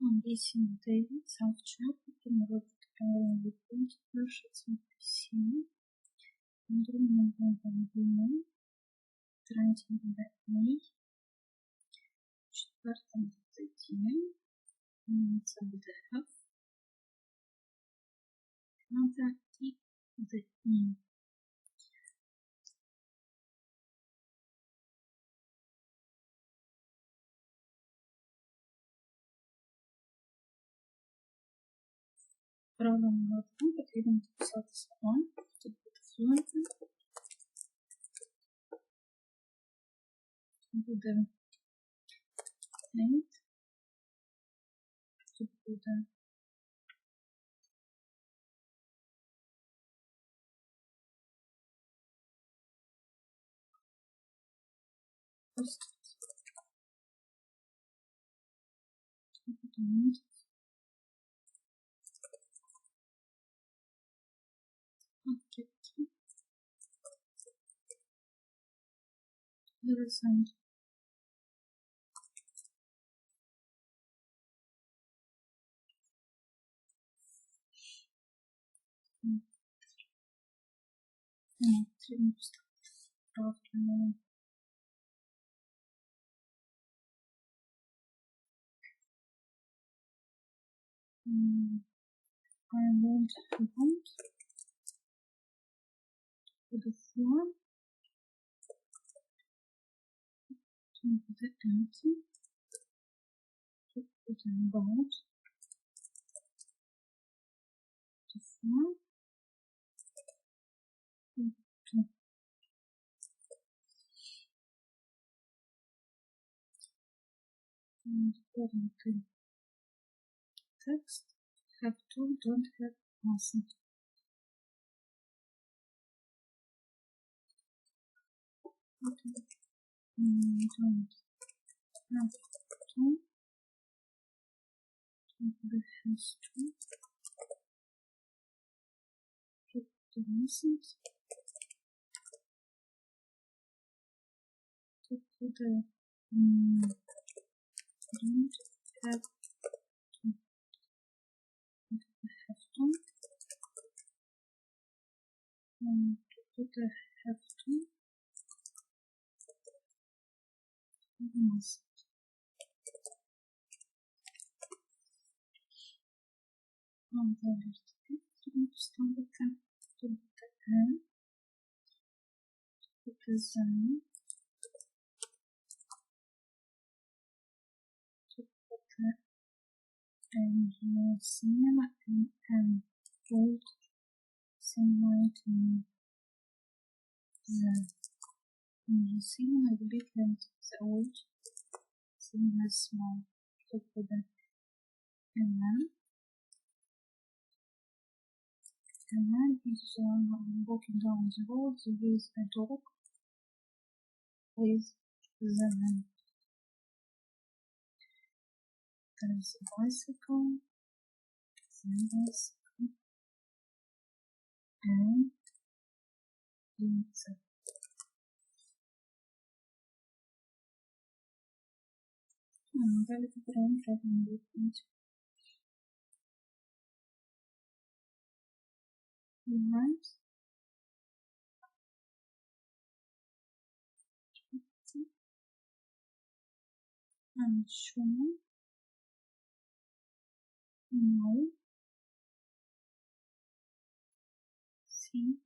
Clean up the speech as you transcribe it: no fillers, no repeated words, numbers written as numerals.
Весенний Дэвид, Саундчарт, народ, который выполнит наши песни. Другим вином, третьим дней, четвертым день, ВДФ, пятый день. Правым лотком потрібно написати слова. Тут буде флюенти. Буде end. Тут буде post. Тут буде need. Object. Resend. Потрібно поставити правильно. I want for the form to put it empty, to put in about the form to according to text have to don't have mustn't. Okay. Don't have to the has to the mustn't to put the don't have to have to put the have to must. Ставити тут N, тут Z, тут N, cinema, N, old, cinema, Z. Cinema is big and the old, cinema is small. Тут буде N. And then he's walking down the road with a dog with the man. There is a bicycle, and pizza. Далі вибираємо правильну відповідь. Right. And show. No. See.